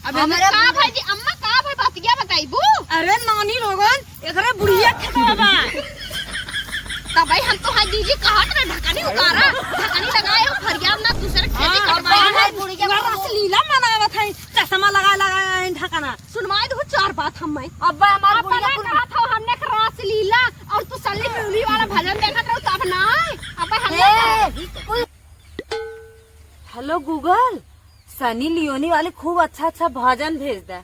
अब हमारे का भाई जी अम्मा का भाई बतिया बताइबू। अरे नानी लोगन एकरे बुढ़िया खेतवा तब भाई हम तो हां दीदी कहा ना ढकनी उतारा ढकनी लगाए हो फरियाद ना दूसरे खेती करवाए है बुढ़िया लीला मनावत है चश्मा लगा लगा ढकना सुनवाए दो चार बात हम मैं अब हमार बुढ़िया कहा था हमने रास लीला और तू सल्ली मूली वाला भजन देखत रहो तब ना अब हमने हेलो गूगल सनी लियोनी वाले खूब अच्छा भजन भेज दे।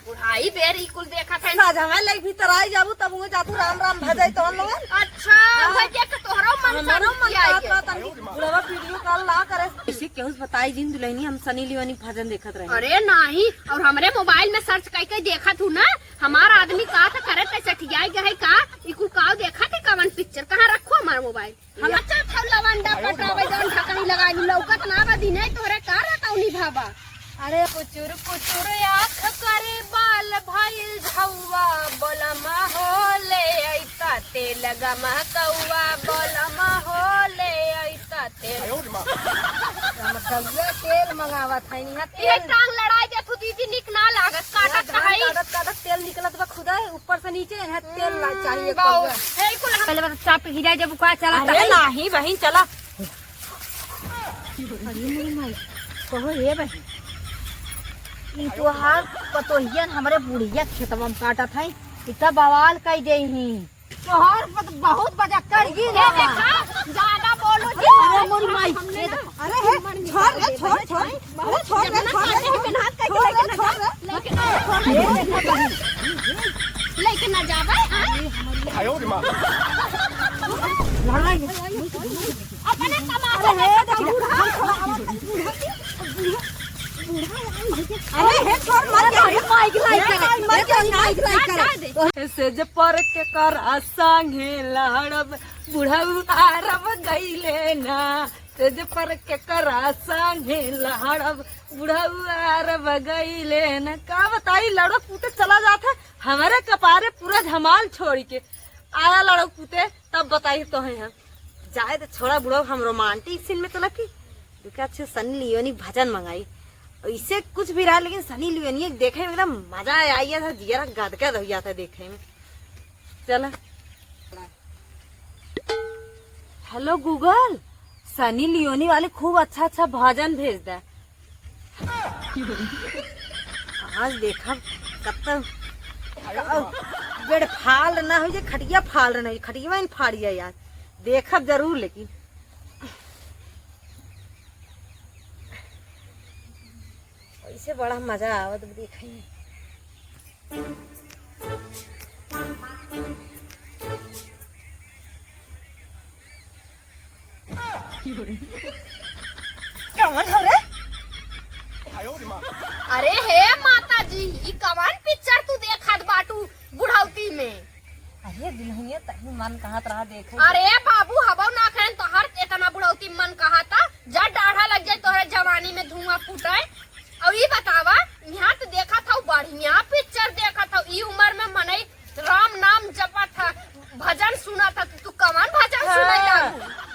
बुढ़ाई बेरी कुल देखा था साजा में लाइक भीतर आई जाबू तब उगे जातू राम राम भजाई तो हम लोग अच्छा भैया के तोहरा मन हमारो मन का तनी बुढ़वा वीडियो कॉल ला करे इसे केहू बताई दिन दुल्हनी हम सनी लियोनी भजन देखत रहे। अरे नहीं और हमरे मोबाइल में सर्च करके देखा तू ना हमारा आदमी का था करे तैसे ठियाई गए का इकु का देखा थे कवन पिक्चर कहाँ रखो हमारा मोबाइल हम अच्छा था लवंडा पटावे जौन ढकनी लगाई लौकत ना बदी नहीं तोरे का रहता उनी भाबा। अरे कुचुर कुचुर आँख करे बाल भइल झौवा बोलमा होले ऐता तेल गमा कौवा बोलमा होले ऐता तेल कौवा तेल मंगावत है निहा ये टांग लड़ाई दे तू दीदी निक ना लागत काटत रही काटत तेल निकलत बा खुदा ऊपर से नीचे है तेल चाहिए कौवा हे कुल पहले बता चाप गिरा जब का चला अरे नहीं बहन चला अरे मेरी माई कहो ये बहन ई तोहार पतोहियन हमरे बुढ़िया खेतवा में काटत है इतना बवाल कई दे ही तोहार बहुत बजा कर गिर देखा ज्यादा बोलो जी अरे मोरी माई अरे हे छोड़ रे छोड़ छोड़ अरे छोड़ रे छोड़ रे लेकिन ना जावे अपने तमाशा अरे हे छोड़ मर जा रे माइक लाइक करे से जे पर के कर संगे लहड़ब बुढ़ऊ आरब गईले ना से जे पर के कर संगे लहड़ब बुढ़ऊ आरब गईले ना का बताई लड़ो कूटे चला जाता हमारे कपारे पूरा धमाल छोड़ के आया लड़ो कूटे तब बताई तो है हम जाए तो छोड़ा बुढ़ऊ हम रोमांटिक सीन में चला की अच्छे सनी लियोनी भजन मंगाई इससे कुछ भी रहा लेकिन सनी लियोनी देखे में एकदम मजा आया था जिया गदगद हो गया था देखे में। चला हेलो गूगल सनी लियोनी वाले खूब अच्छा भजन भेज दे। आज देखा कब तक बेड़ फाल ना हो खटिया फाल रहा खटिया में फाड़िया यार देखब जरूर लेकिन इससे बड़ा मजा आवत देखे में। अरे हे माता जी ई कवन पिक्चर तू देखत बाटू बुढ़ौती में। अरे दिलहुनिया तही मन कहाँ रहा देखे। अरे बाबू हबो ना खेन तोहर इतना बुढ़ौती मन कहा था जा डाढ़ा लग जाए तोहरे जवानी में धुआं फूटे और ये बतावा यहाँ तो देखा था बढ़िया पिक्चर देखा था ई उम्र में मने राम नाम जपा था भजन सुना था तू कमान भजन सुना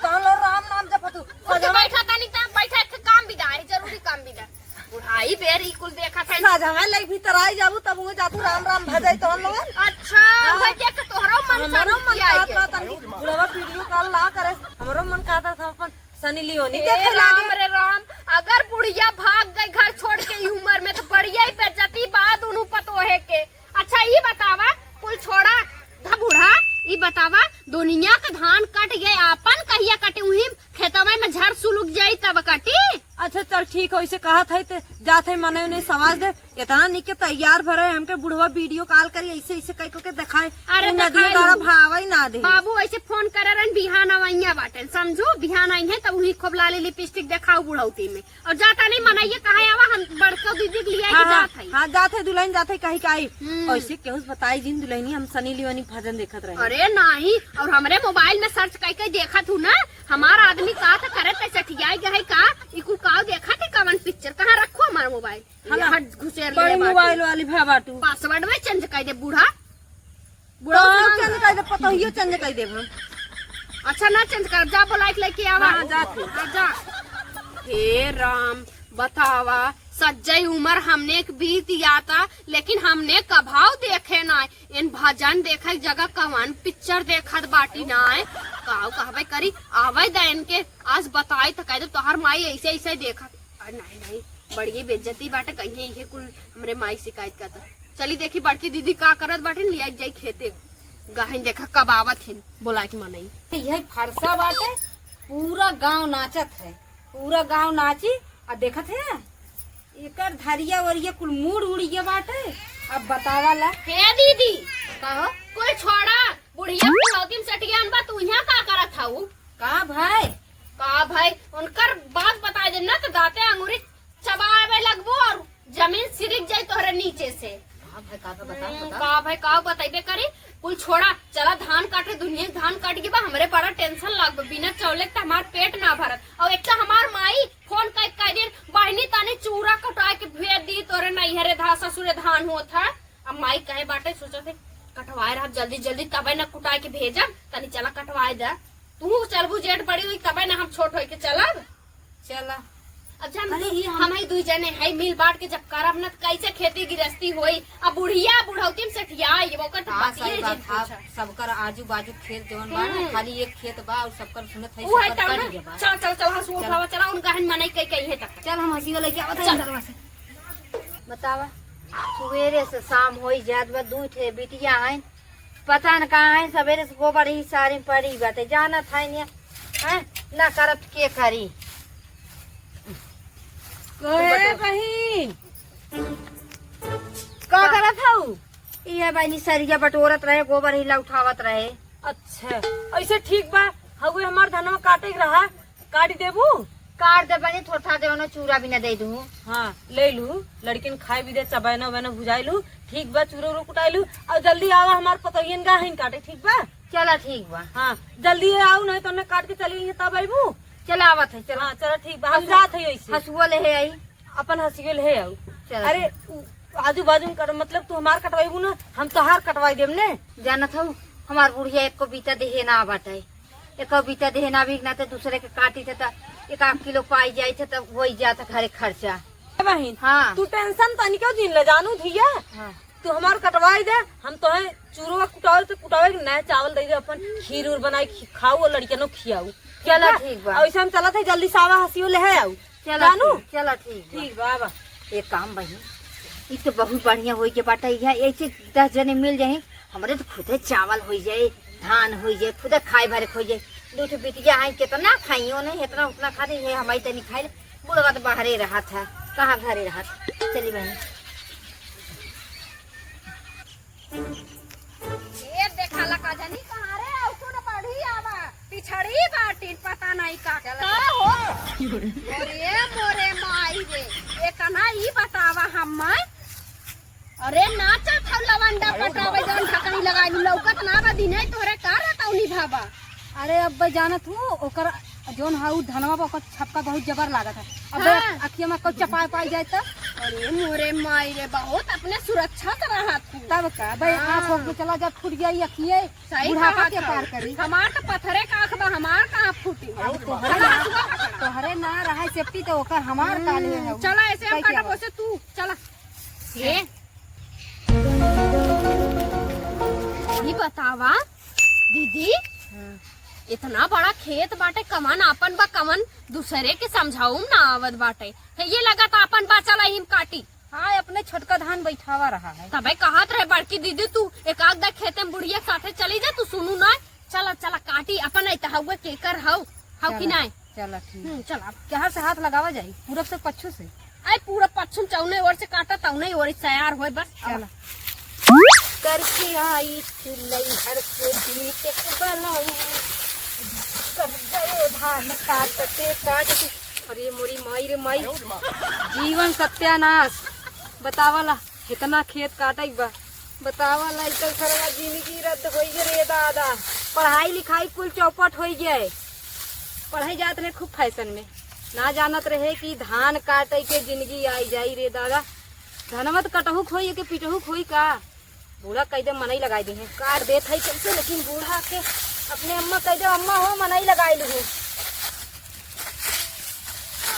कौन राम नाम जपा तू बैठा था नहीं था बैठा काम विदा है जरूरी काम विदा बुढ़ाई बेरी कुल देखा था साजा में लाइक भीतर आई जाबू तब उगे जातू राम राम भजाई तो हम लोग अच्छा भैया के तोहरा मन हमारो मन का तनी बुढ़वा वीडियो कॉल ला करे हमारो मन का था अपन सनी लियोनी देखे राम रे राम अगर बुढ़िया भाग गई घर छोड़ के ई उम्र में तो बढ़िया ही बेइज्जती बाद उन्हें पतोहे के। अच्छा ये बतावा कुल छोड़ा था बूढ़ा ये बतावा दुनिया का धान कट गए आपन कहिया कटे उही खेतवा में झड़ सुलुक जाई तब कटी। अच्छा चल ठीक है इसे कहा था जाते मने उन्हें समाज दे इतना निके तैयार भरे हमके बुढ़वा वीडियो कॉल करी ऐसे ऐसे कह के दिखाए अरे नदी द्वारा भावा ही ना दे बाबू ऐसे फोन करे रन बिहान आवैया बाटन समझो बिहान आई है तब उही खूब लाली लिपस्टिक दिखाओ बुढ़ौती में और जाता नहीं मनाइए कहा आवा हम बड़को दीदी के लिए जात है। हाँ जाते दुल्हन जाते कहीं काई ऐसे केहू बताई दिन दुल्हनी हम सनी लियोनी भजन देखत रहे। अरे नहीं और हमरे मोबाइल में सर्च करके देखा तू ना हमारा आदमी का था करे तैसे ठियाई गए का इकु का देखा थे कवन पिक्चर कहाँ रखो हमारा मोबाइल हट घुसेर बड़ी मोबाइल वाली भा बाटू पासवर्ड में चेंज कर दे बूढ़ा चेंज कर दे पता ही चेंज कर दे। अच्छा ना चेंज कर जा बोलाइक लेके आवा जा जा हे राम बतावा सज्जई उम्र हमने एक बीत आता, लेकिन हमने कभाव देखे ना इन भजन देखे जगह कवन पिक्चर देखत बाटी ना काव कहबे करी आवे दैन के आज बताई तो कह दो तोहर माई ऐसे ऐसे देखा। नहीं नहीं बड़ी बेइज्जती बाटे कहीं ये कुल हमरे माई शिकायत करता। चली देखी बड़की दीदी का करत बाटे लिया जाई खेते गहन देखा कब आवत है बोला कि मनई यही फरसा बाटे पूरा गांव नाचत है, पूरा गांव नाची और देखत है एकर धरिया वरिया कुल मूड उड़िया बाटे। अब बतावा ला हे दीदी कहो कोई छोड़ा बुढ़िया बुढ़ौती में सटियान बा तू यहाँ का करत हऊ का भाई उनकर बात बता दे ना तो दाते अंगूरी चबावे लगबो और जमीन सिरिक जाए तोहरे नीचे से। का भाई का बताइबे करी कुल छोड़ा चला धान काटे दुनिया धान काट के बा हमरे बड़ा टेंशन लग बिना चौले के हमार पेट ना भरत और एक हमार माई फोन कर दिन बहनी ताने चूरा कटा के भेज दी तोरे नैहरे धा ससुरे धान होत है। अब माई कहे बाटे सोचते कटवाए रहा जल्दी जल्दी तबे न कुटा के भेजब तनी चला कटवाए दे तू चलबू जेठ बड़ी हुई तबे न हम छोट हो के चलब चला। अब जान हम ही दुई जने है मिल बांट के जब करब न कैसे खेती गृहस्थी होई। अब बुढ़िया बुढ़ौती में सठियाई ओकर सबकर आजू बाजू खेत जवन बा ना खाली एक खेत बा और सबकर सुनत है वो है चल चल चल हंसू उठावा चला उनका हन मने कई है तक चल हम हंसी वाले के आवत है से बतावा सवेरे से शाम हो जात बा दू ठे बिटिया है पता न कहाँ है सवेरे से गोबर ही सारी पड़ी बाटे जाना था है ना करत के करी बहन का करत हूँ ये बहनी सरिया बटोरत रहे गोबर ही उठावत रहे। अच्छा ऐसे ठीक बा हवे हमार धनवा काटे के रहा काट देबू काट दे बनी थोड़ा दे उन्हें चूरा भी न दे दू। हाँ ले लू लड़किन खाए भी दे चबैना वैना भुजाई लू ठीक बा चूरो उरो कुटाई लू और जल्दी आवा हमार पतोहियन गा है काटे ठीक बा। चला ठीक बा हाँ जल्दी आओ नहीं तो काट के चली तब आईबू चला आवत है चला। हाँ चलो ठीक बा हम जात है ऐसे हसुआ ले है आई अपन हंसी ले आओ। चला। अरे आजू बाजू में मतलब तू हमार कटवाईबू ना हम तोहार कटवाई देम ने जानत हूँ हमार बुढ़िया एक को बीता देहे ना बाटे एक बीता देहे ना भी ना तो दूसरे के काटी थे एक आध किलो पाई जाये थे तब वही जाता घरे खर्चा। बहन हाँ तू टेंशन तनी क्यों दिन ले जानू धिया हाँ तू हमार कटवाई दे हम तो है चूरो कुटावे तो कुटावे नया चावल दे दे अपन खीर उर बनाई खाऊ और लड़कियों खियाऊ। चला ठीक बा ऐसे हम चला थे जल्दी सावा हंसियो ले है आऊ जानू चला ठीक ठीक बाबा एक काम बही ये तो बहुत बढ़िया हो बाटा ऐसे 10 जने मिल जाये हमारे तो खुदे चावल हो जाये धान हो जाये खुदे खाए भरे हो जाये दो ठो बिटिया है कितना खाइयो नहीं इतना उतना खाते है हमारी तनी खाई बुढ़वा तो बाहरे रहा था कहाँ घरे रहा चली बहन ये देखा लगा जानी कहां रे औसो न बढ़ी आवा पिछड़ी बाटी पता नहीं का हो मोरे माई रे एतना ई बतावा हम अरे नाचा था लवंडा पटावे जन ढकनी लगाई लौकत ना बा दिने तोरे का रहताउनी भाबा। अरे अब जानत हूँ ओकर जोन हाउ धनवा पर छपका बहुत जबर लागत है अब हाँ। अखिया में कच्चा पाई जाए तो अरे मोरे माई रे बहुत अपने सुरक्षा से रहा तू तब का भाई आँख हो के चला जा फूट गया अखिए सही बुढ़ापा कहा के पार करी हमार तो पत्थरे का आँख बा हमार कहाँ फूटी तोहरे ना रहा सेफ्टी तो ओकर हमार काले है चला ऐसे हम काटा पोसे तू चला ये ये बतावा दीदी इतना बड़ा खेत बाटे कमन आपन बा कमन दूसरे के समझाऊ ना आवत बाटे ये लगा था अपन बा चला हिम काटी। हाँ अपने छोटका धान बैठावा रहा है तबे कहत रहे बड़की दीदी तू एक आध दा खेते में बुढ़िया साथे चली जा तू सुनू ना चला चला काटी अपन ऐ हुए केकर हाउ कि नहीं चला ठीक चला कहाँ से हाथ लगावा जाये पूरब से पच्छू से आई पूरा पश्चिम चौने ओर से काटा तौने ओर तैयार हो बस चला करके आई चिल्लई हर से बीते बनाऊ कर गए धान काटते काटते अरे मोरी माई रे माई जीवन सत्यानाश बतावाला इतना खेत काटा बा बतावाला इतना सरवा जिंदगी रद्द हो रे दादा पढ़ाई लिखाई कुल चौपट हो जाए पढ़ाई जात रहे खूब फैशन में ना जानत रहे कि धान काटे के जिंदगी आई जाई रे दादा धनवा तो कटहुक होई के पिटहुक होई का बूढ़ा कह दे मनई लगाई दी है काट देत है कैसे लेकिन बूढ़ा के अपने अम्मा कह दे अम्मा हो मनई लगाई लू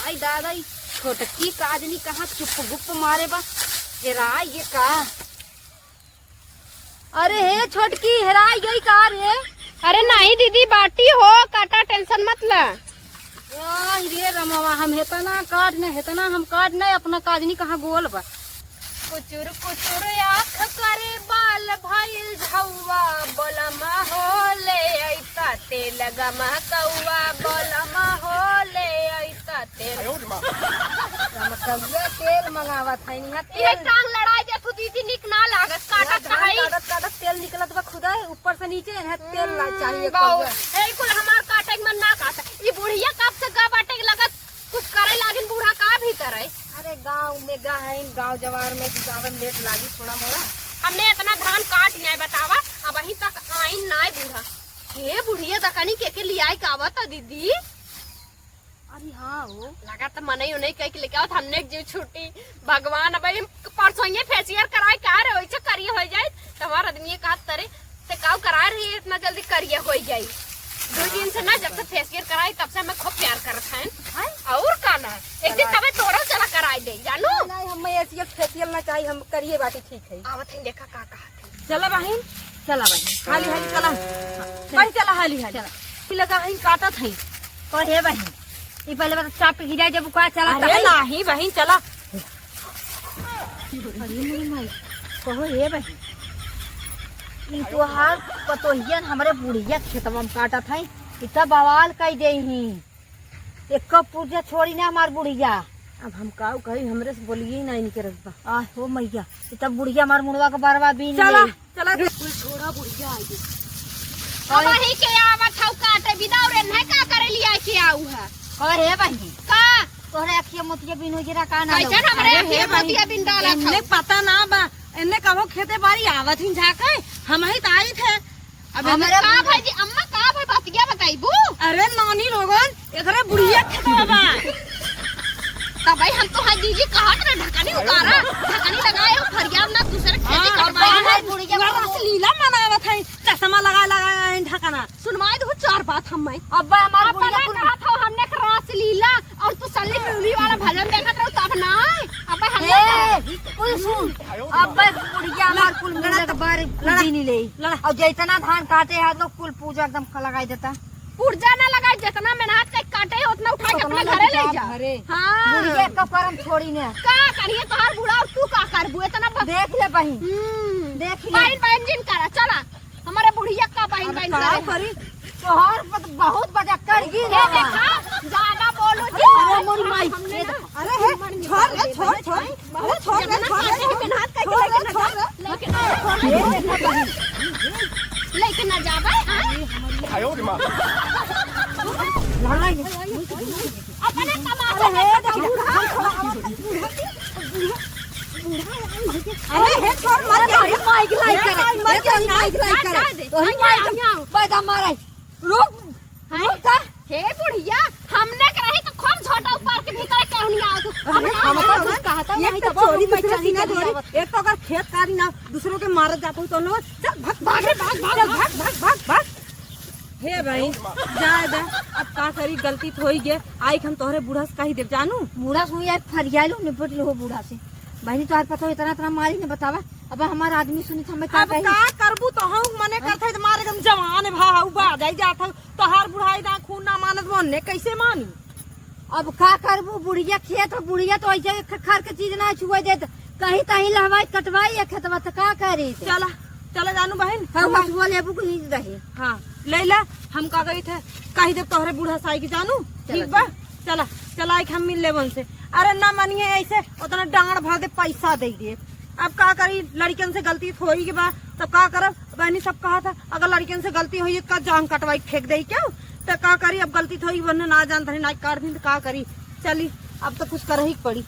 आई दादा छोटकी काजनी कहाँ चुप गुप मारे बा हेरा ये का। अरे हे छोटकी हेरा यही का रे। अरे नहीं दीदी बाटी हो काटा टेंशन मत ले। रे रमावा हम हेतना हम काट नहीं अपना काजनी कहाँ गोल बा। कुचुर कुचुर आँख करे बाल भइल झौवा बोलमा हो ले ऐता तेल गमा कौवा बोलमा हो ले ऐता तेल। कौआ तेल मंगावत है निहा ये टांग लड़ाई दे तू दीदी निक ना लागत काटत है। काटत तेल निकलत बा खुदा ऊपर से नीचे है तेल ला चाहिए बाऊ कौआ। ए कुल हमार काटे मन ना काटा ई बुढ़िया कब से गा बाटे लगत कुछ करे लागिन बूढ़ा का भी करे। अरे गांव में गा है गांव जवार में जावन लेट लागी थोड़ा मोड़ा। हमने इतना धान काट लिया बतावा अब अही तक आइन ना बूढ़ा। हे बुढ़िया दकानी के लियाई कावा था दीदी। अरे हाँ वो लगा तो मन ही कह के लेके आओ हमने जीव छुट्टी भगवान अब परसों फेसियल कराए का रे वैसे करिए हो जाए तुम्हारा आदमी कहा तरे से काव करा रही है इतना जल्दी करिए हो जाए। 2 दिन से ना जब से फेसियल कराई तब से मैं खूब प्यार करत हैं और का ना एक दिन तबे तोरा चला कराई दे जानू। नहीं हम ऐसी फेसियल ना चाहिए हम करिए बाटी ठीक है। आवत है देखा का कहा चला बहन चला बहन हाली हाली चला भाई चला हाली हाली लगा है काटा था। और हे बहन ये पहले बता चाप पे गिरा जब का चला अरे नहीं बहन चला। कहो हे बहन ई तो हाल पतोहियन हमरे बुढ़िया खेतवा में काटा था इतना बवाल कई दे ही एक पूजा छोड़ी ना हमार बुढ़िया। अब हम काऊ कही हमरे से बोलिए नहीं निके रखबा। आ हो मैया इतना बुढ़िया हमार मुड़वा का बारवा भी चला चला कुल छोड़ा बुढ़िया आई अब ही के आवत हौ काटे बिदाव रे नहीं का करे लिया के आऊ है और हे बहन का तोहरे अखिया मोतिया बिन हो जरा का ना कैसे हमरे हे मोतिया बिन डाला इन्ने पता ना बा इन्ने कहो खेते बारी आवत ही झाके हम ही तो आई थे। अब हमरा का भाई जी अम्मा का भाई बतिया बताइबू। अरे नानी लोगन एकरे बुढ़िया खेतवा बा तब भाई हम तो हां दीदी कहत रे ढकानी उतारा ढकानी लगाए हो फरियाद ना दूसरे खेती करवाए है बुढ़िया लीला मनावत है चश्मा लगा लगा ढकाना सुनवाए दो 4 बात हम मैं अब्बा हमार बुढ़िया कहा था हमने रास लीला और तू सल्ली पिउली वाला भजन देखत रहो तब ना अब हमने कुल सुन अब्बा बुढ़िया हमार कुल मिला के बार पूजी नहीं ले और जितना धान काटे है लोग कुल पूजा एकदम लगाई देता पुर्जा ना लगाए जितना मेहनत के काटे उतना उठा के अपने घरे ले जा। हां बुढ़िया का करम छोड़ी ने का करिए तोहार बूढ़ा और तू का करबू इतना देख ले बहन देख ले बहन बहन जिन करा चला हमारे बुढ़िया का बहन बहन का करी तोहार बहुत बजा कर गी ये देखा ज्यादा बोलो जी अरे मोरी माई अरे हे छोड़ छोड़ अरे छोड़ मेहनत करके लेके ना जाबे अपने तमाशा अरे हे छोड़ मत अरे माइक लाइक कर माइक लाइक कर तो ही माइक पैदा मारे रुक का हे बुढ़िया हमने कराही तो खूब छोटा ऊपर के भीतर कहनी आ तू हम तो कुछ कहा था एक तो चोरी दूसरे सीना चोरी एक तो अगर खेत कारी ना दूसरों के मारत जाता हूँ तो ना चल भाग भाग भाग भाग हे भाई जाए दे अब का करी गलती तो ही गे आई हम तोहरे बूढ़ा से कही देव जानू बूढ़ा सुन यार फरिया लो निपट लो बूढ़ा से बहनी तो पता हो इतना मारी ने बतावा अब हमारा आदमी सुनी था मैं अब का करबू तो हम मने करथे तो मारे एकदम जवान भाऊ बा जाई जात तोहार बुढ़ाई दा खून ना मानत मोने कैसे मानी। अब का करबू बुढ़िया खेत हो बुढ़िया तो ऐसे खर के चीज ना छुआ दे कहीं तहीं लहवाई कटवाई है खेतवा तो का करे चला चला जानू बहन हम छुआ लेबू को ही रहे हाँ ले ला हम का गई थे कही देव तोहरे बूढ़ा साई की जानू ठीक बा चला चला हम मिल ले बन से। अरे ना मानिए ऐसे उतना डांड भर दे पैसा दे दिए अब का करी लड़कियन से गलती होई के बाद तो का करब बहनी सब कहा था अगर लड़कियन से गलती हुई का जान कटवाई फेंक दे क्यों तो का करी अब गलती थोड़ी वरना ना जानता ना कर दी तो का करी चली अब तो कुछ कर ही पड़ी।